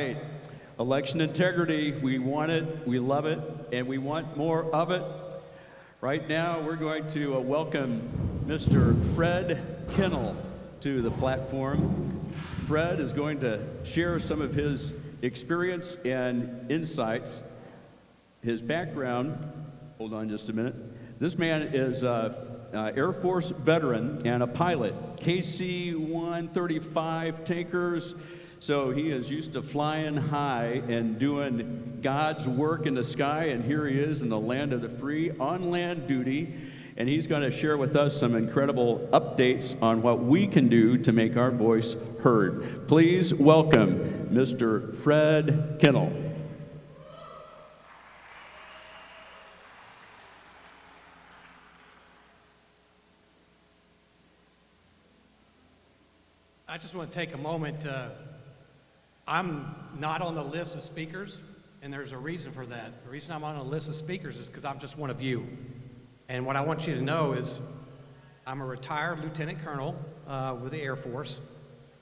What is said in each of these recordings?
right. Election integrity, we want it, we love it, and we want more of it. Right now, we're going to welcome Mr. Fred Kennel to the platform. Fred is going to share some of his experience and insights, his background. Hold on just a minute. This man is Air Force veteran and a pilot, KC-135 tankers. So he is used to flying high and doing God's work in the sky, and here he is in the land of the free on land duty, and he's going to share with us some incredible updates on what we can do to make our voice heard. Please welcome Mr. Fred Kennel. I just want to take a moment. I'm not on the list of speakers, and there's a reason for that. The reason I'm on a list of speakers is because I'm just one of you. And what I want you to know is I'm a retired lieutenant colonel with the Air Force,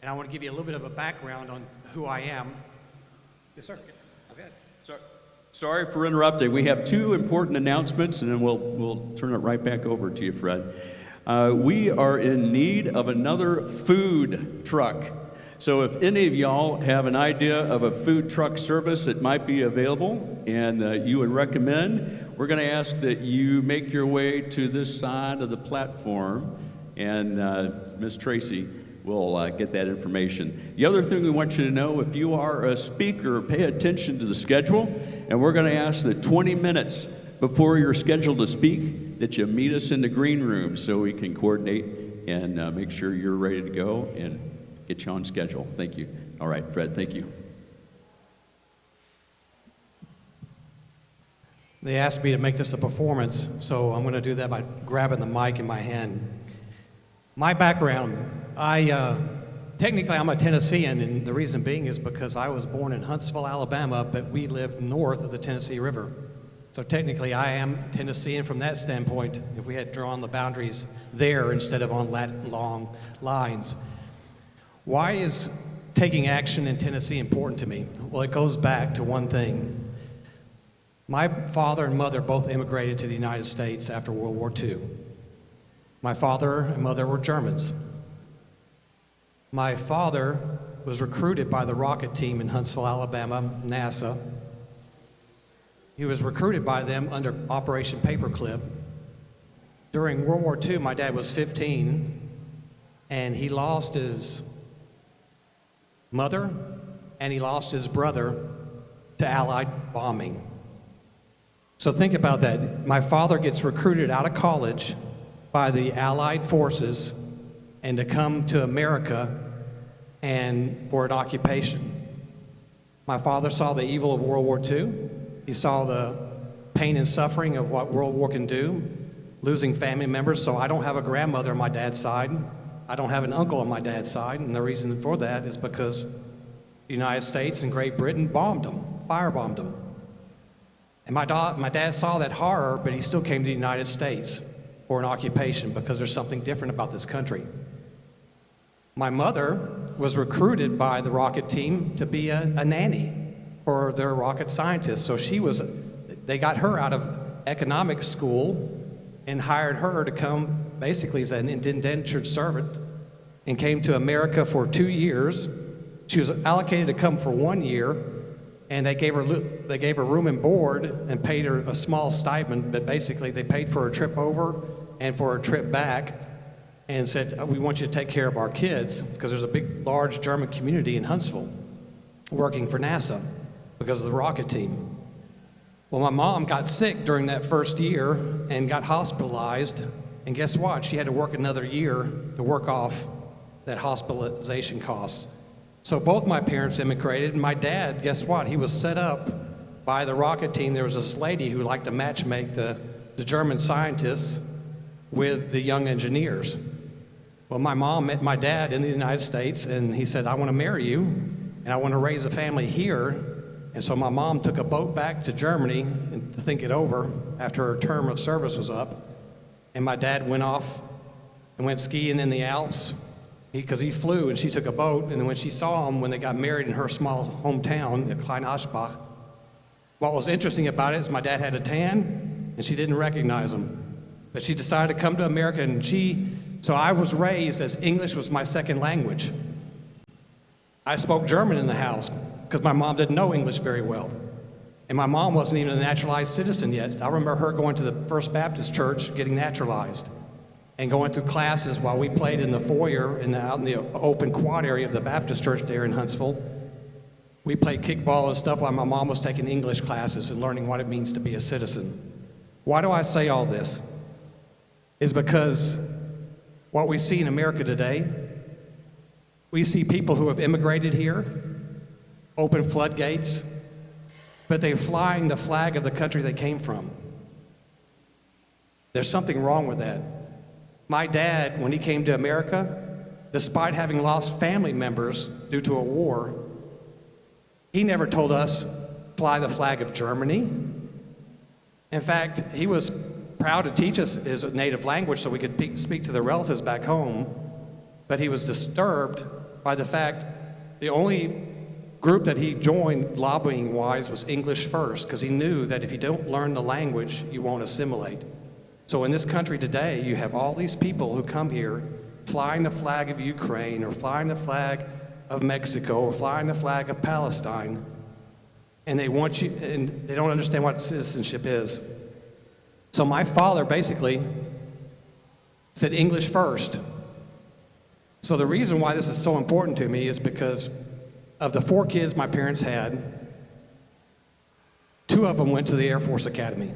and I want to give you a little bit of a background on who I am. Yes, sir. Go ahead. Sorry for interrupting. We have two important announcements, and then we'll turn it right back over to you, Fred. We are in need of another food truck. So if any of y'all have an idea of a food truck service that might be available and you would recommend, we're going to ask that you make your way to this side of the platform, and Ms. Tracy will get that information. The other thing we want you to know, if you are a speaker, pay attention to the schedule, and we're going to ask that 20 minutes before you're scheduled to speak that you meet us in the green room so we can coordinate and make sure you're ready to go and get you on schedule. Thank you. All right, Fred, thank you. They asked me to make this a performance, so I'm going to do that by grabbing the mic in my hand. My background, technically I'm a Tennessean, and the reason being is because I was born in Huntsville, Alabama, but we lived north of the Tennessee River. So technically I am Tennessean from that standpoint, if we had drawn the boundaries there instead of on long lines. Why is taking action in Tennessee important to me? Well, it goes back to one thing. My father and mother both immigrated to the United States after World War II. My father and mother were Germans. My father was recruited by the rocket team in Huntsville, Alabama, NASA. He was recruited by them under Operation Paperclip. During World War II, my dad was 15, and he lost his mother, and he lost his brother to Allied bombing. So think about that. My father gets recruited out of college by the Allied forces and to come to America and for an occupation. My father saw the evil of World War II. He saw the pain and suffering of what World War can do, losing family members. So I don't have a grandmother on my dad's side. I don't have an uncle on my dad's side, and the reason for that is because the United States and Great Britain bombed them, firebombed them. And my dad saw that horror, but he still came to the United States for an occupation because there's something different about this country. My mother was recruited by the rocket team to be a nanny for their rocket scientists. So they got her out of economics school and hired her to come basically as an indentured servant and came to America for 2 years. She was allocated to come for 1 year, and they gave her room and board and paid her a small stipend, but basically they paid for her trip over and for her trip back and said, we want you to take care of our kids, because there's a big, large German community in Huntsville working for NASA because of the rocket team. Well, my mom got sick during that first year and got hospitalized, and guess what? She had to work another year to work off that hospitalization costs. So both my parents immigrated, and my dad, guess what? He was set up by the rocket team. There was this lady who liked to matchmake the German scientists with the young engineers. Well, my mom met my dad in the United States, and he said, I want to marry you, and I want to raise a family here. And so my mom took a boat back to Germany to think it over after her term of service was up. And my dad went off and went skiing in the Alps because he flew and she took a boat, and when she saw him when they got married in her small hometown in Klein Aschbach, what was interesting about it is my dad had a tan and she didn't recognize him. But she decided to come to America, and so I was raised as English was my second language. I spoke German in the house because my mom didn't know English very well. And my mom wasn't even a naturalized citizen yet. I remember her going to the First Baptist Church, getting naturalized, and going through classes while we played in the foyer and out in the open quad area of the Baptist Church there in Huntsville. We played kickball and stuff while my mom was taking English classes and learning what it means to be a citizen. Why do I say all this? Is because what we see in America today, we see people who have immigrated here, open floodgates, but they're flying the flag of the country they came from. There's something wrong with that. My dad, when he came to America, despite having lost family members due to a war, he never told us, fly the flag of Germany. In fact, he was proud to teach us his native language so we could speak to the relatives back home, but he was disturbed by the fact the only group that he joined lobbying-wise was English first, because he knew that if you don't learn the language, you won't assimilate. So in this country today, you have all these people who come here flying the flag of Ukraine or flying the flag of Mexico or flying the flag of Palestine, and they want you, and they don't understand what citizenship is. So my father basically said English first. So the reason why this is so important to me is because of the 4 kids my parents had, 2 of them went to the Air Force Academy.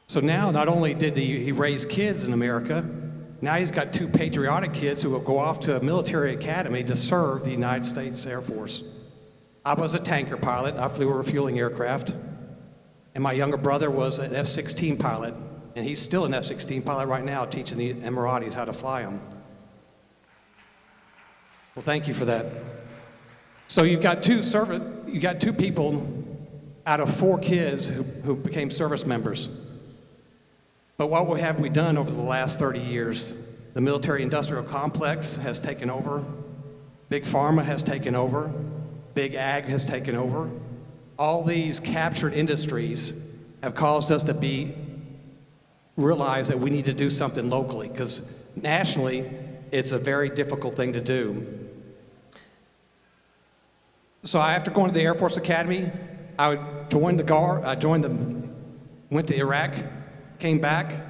So now not only did he raise kids in America, now he's got 2 patriotic kids who will go off to a military academy to serve the United States Air Force. I was a tanker pilot. I flew a refueling aircraft. And my younger brother was an F-16 pilot, and he's still an F-16 pilot right now, teaching the Emiratis how to fly them. Well, thank you for that. So you've got 2 people out of 4 kids who became service members. But what have we done over the last 30 years? The military-industrial complex has taken over. Big Pharma has taken over. Big Ag has taken over. All these captured industries have caused us to realize that we need to do something locally, because nationally, it's a very difficult thing to do. So after going to the Air Force Academy, I joined the Guard. Went to Iraq, came back.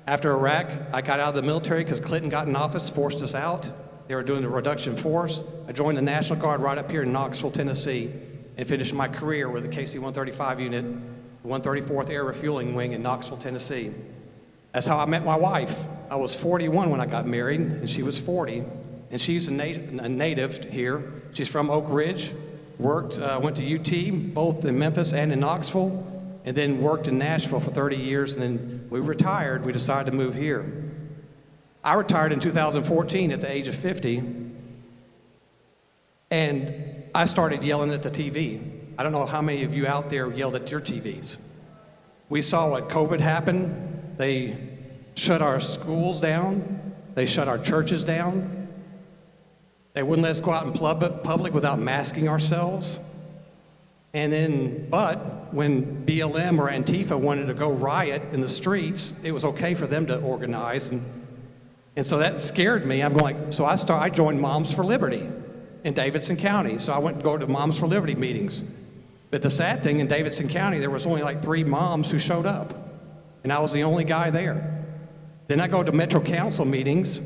After Iraq, I got out of the military because Clinton got in office, forced us out. They were doing the reduction force. I joined the National Guard right up here in Knoxville, Tennessee, and finished my career with the KC-135 unit, the 134th Air Refueling Wing in Knoxville, Tennessee. That's how I met my wife. I was 41 when I got married, and she was 40, and she's a native here. She's from Oak Ridge, went to UT, both in Memphis and in Knoxville, and then worked in Nashville for 30 years, and then we retired. We decided to move here. I retired in 2014 at the age of 50, and I started yelling at the TV. I don't know how many of you out there yelled at your TVs. We saw what COVID happened. They shut our schools down. They shut our churches down. They wouldn't let us go out in public without masking ourselves. But when BLM or Antifa wanted to go riot in the streets, it was okay for them to organize. And so that scared me. I joined Moms for Liberty in Davidson County. So I went to go to Moms for Liberty meetings. But the sad thing, in Davidson County, there was only like 3 moms who showed up. And I was the only guy there. Then I go to Metro Council meetings,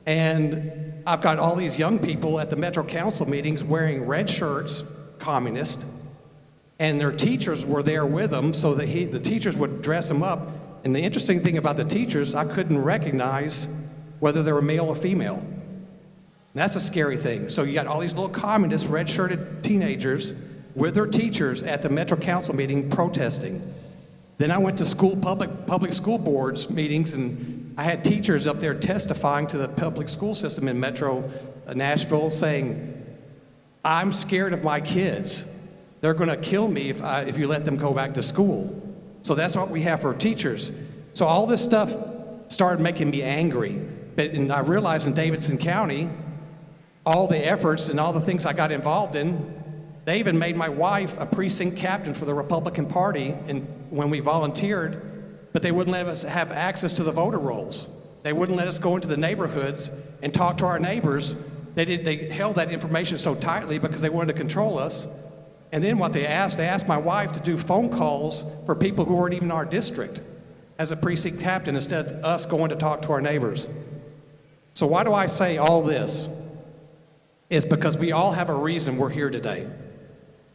and I've got all these young people at the Metro Council meetings wearing red shirts, communist, and their teachers were there with them, so that the teachers would dress them up. And the interesting thing about the teachers, I couldn't recognize whether they were male or female. And that's a scary thing. So you got all these little communist, red-shirted teenagers with their teachers at the Metro Council meeting protesting. Then I went to public school boards meetings, and I had teachers up there testifying to the public school system in Metro Nashville saying, I'm scared of my kids. They're going to kill me if you let them go back to school. So that's what we have for teachers. So all this stuff started making me angry. And I realized in Davidson County, all the efforts and all the things I got involved in, they even made my wife a precinct captain for the Republican Party and when we volunteered, but they wouldn't let us have access to the voter rolls. They wouldn't let us go into the neighborhoods and talk to our neighbors. They held that information so tightly because they wanted to control us. And then what they asked my wife to do phone calls for people who weren't even in our district as a precinct captain instead of us going to talk to our neighbors. So why do I say all this? It's because we all have a reason we're here today.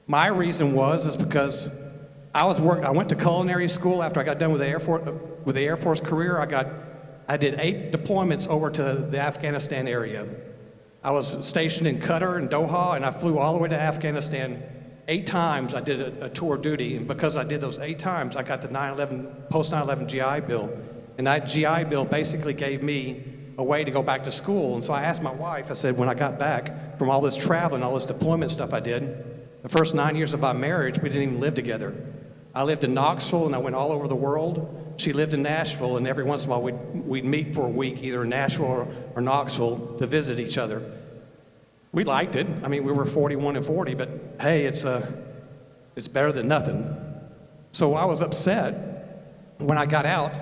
My reason is because I went to culinary school after I got done with the Air Force career. I did 8 deployments over to the Afghanistan area. I was stationed in Qatar and Doha, and I flew all the way to Afghanistan 8 times. I did a tour of duty, and because I did those 8 times, I got the post 9/11 GI Bill. And that GI Bill basically gave me a way to go back to school. And so I asked my wife, I said, when I got back from all this traveling, all this deployment stuff I did, the first 9 years of our marriage, we didn't even live together. I lived in Knoxville, and I went all over the world. She lived in Nashville, and every once in a while we'd meet for a week, either in Nashville or Knoxville, to visit each other. We liked it. I mean, we were 41 and 40, but hey, it's better than nothing. So I was upset when I got out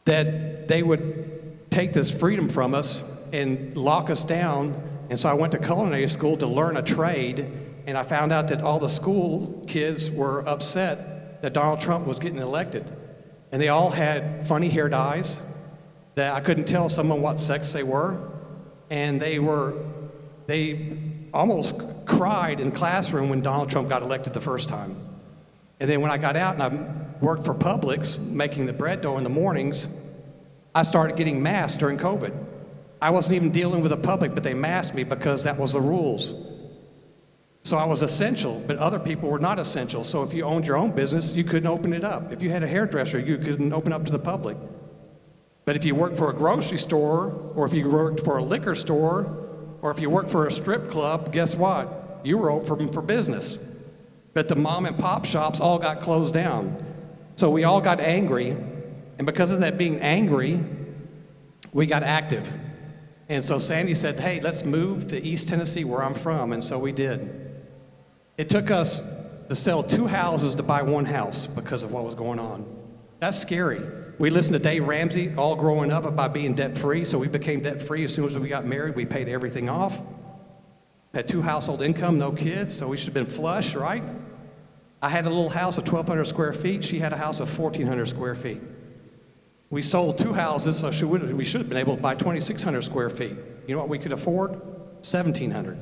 that they would take this freedom from us and lock us down. And so I went to culinary school to learn a trade, and I found out that all the school kids were upset that Donald Trump was getting elected. And they all had funny hair dyes that I couldn't tell someone what sex they were. And they almost cried in classroom when Donald Trump got elected the first time. And then when I got out and I worked for Publix, making the bread dough in the mornings, I started getting masked during COVID. I wasn't even dealing with the public, but they masked me because that was the rules. So I was essential, but other people were not essential. So if you owned your own business, you couldn't open it up. If you had a hairdresser, you couldn't open up to the public. But if you worked for a grocery store, or if you worked for a liquor store, or if you worked for a strip club, guess what? You were open for business. But the mom and pop shops all got closed down. So we all got angry, and because of that being angry, we got active. And so Sandy said, hey, let's move to East Tennessee where I'm from, and so we did. It took us to sell 2 houses to buy 1 house because of what was going on. That's scary. We listened to Dave Ramsey all growing up about being debt-free, so we became debt-free as soon as we got married. We paid everything off. Had 2 household income, no kids, so we should have been flush, right? I had a little house of 1,200 square feet. She had a house of 1,400 square feet. We sold 2 houses, so we should have been able to buy 2,600 square feet. You know what we could afford? 1,700.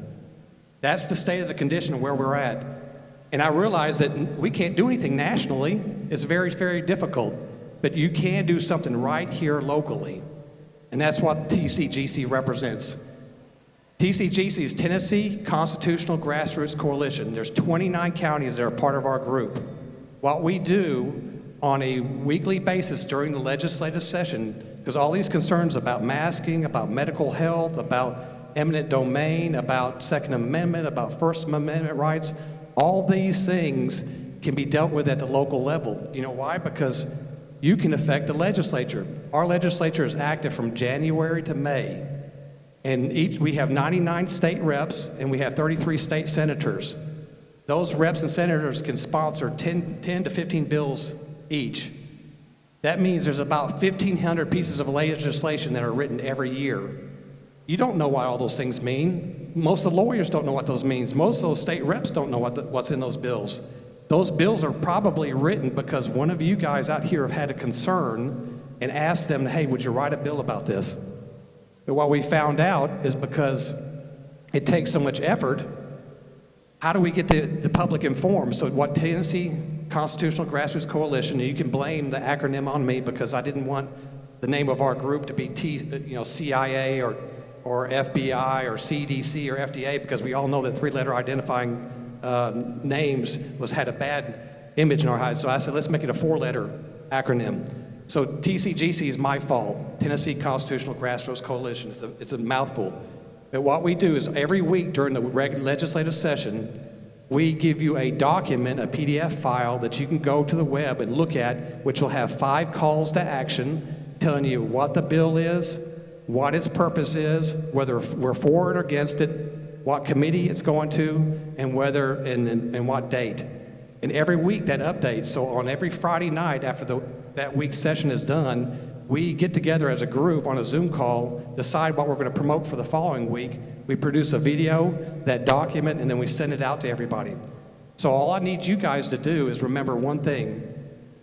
That's the state of the condition of where we're at. And I realized that we can't do anything nationally. It's very, very difficult. But you can do something right here locally. And that's what TCGC represents. TCGC is Tennessee Constitutional Grassroots Coalition. There's 29 counties that are part of our group. What we do on a weekly basis during the legislative session, because all these concerns about masking, about medical health, about eminent domain, about Second Amendment, about First Amendment rights, all these things can be dealt with at the local level. You know why? Because you can affect the legislature. Our legislature is active from January to May. And we have 99 state reps and we have 33 state senators. Those reps and senators can sponsor 10 to 15 bills each. That means there's about 1,500 pieces of legislation that are written every year. You don't know what all those things mean. Most of the lawyers don't know what those means. Most of those state reps don't know what's in those bills. Those bills are probably written because one of you guys out here have had a concern and asked them, hey, would you write a bill about this? But what we found out is because it takes so much effort, how do we get the public informed? So what Tennessee Constitutional Grassroots Coalition, and you can blame the acronym on me because I didn't want the name of our group to be CIA or FBI or CDC or FDA, because we all know that 3-letter identifying names had a bad image in our heads. So I said, let's make it a 4-letter acronym. So TCGC is my fault, Tennessee Constitutional Grassroots Coalition. It's a mouthful. But what we do is every week during the legislative session, we give you a document, a PDF file that you can go to the web and look at, which will have 5 calls to action telling you what the bill is, what its purpose is, whether we're for it or against it, what committee it's going to, and whether and what date. And every week that updates. So on every Friday night after that week's session is done, we get together as a group on a Zoom call, decide what we're going to promote for the following week. We produce a video, that document, and then we send it out to everybody. So all I need you guys to do is remember one thing.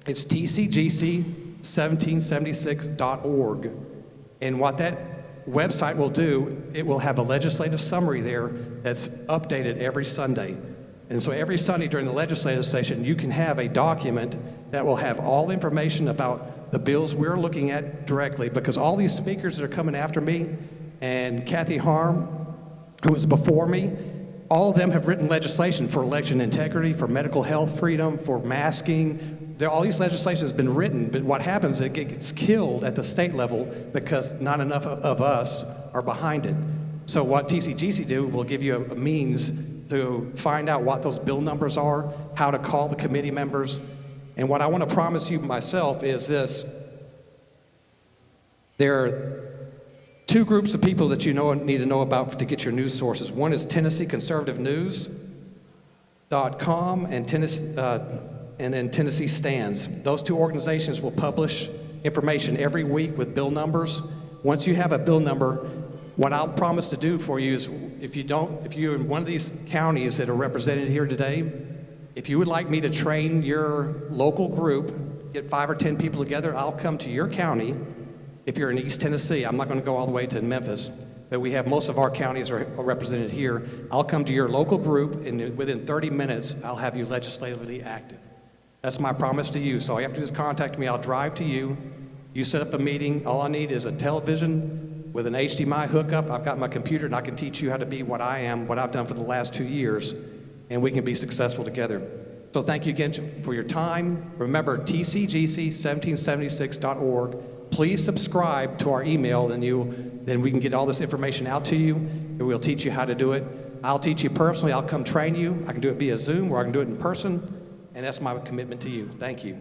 It's TCGC1776.org. And what that website will do, it will have a legislative summary there that's updated every Sunday. And so every Sunday during the legislative session, you can have a document that will have all information about the bills we're looking at directly, because all these speakers that are coming after me, and Kathy Harm, who was before me, all of them have written legislation for election integrity, for medical health freedom, for masking. All these legislation has been written, but what happens is it gets killed at the state level because not enough of us are behind it. So what TCGC do, will give you a means to find out what those bill numbers are, how to call the committee members. And what I want to promise you myself is this. There are two groups of people that you need to know about to get your news sources. One is TennesseeConservativeNews.com and then Tennessee Stands. Those two organizations will publish information every week with bill numbers. Once you have a bill number, what I'll promise to do for you is, if you're in one of these counties that are represented here today, if you would like me to train your local group, get 5 or 10 people together, I'll come to your county. If you're in East Tennessee, I'm not going to go all the way to Memphis, but we have most of our counties are represented here. I'll come to your local group, and within 30 minutes, I'll have you legislatively active. That's my promise to you. So all you have to do is contact me. I'll drive to you. You set up a meeting. All I need is a television with an HDMI hookup. I've got my computer, and I can teach you how to be what I am, what I've done for the last 2 years, and we can be successful together. So thank you again for your time. Remember, TCGC1776.org. Please subscribe to our email, and then we can get all this information out to you, and we'll teach you how to do it. I'll teach you personally. I'll come train you. I can do it via Zoom, or I can do it in person, and that's my commitment to you. Thank you.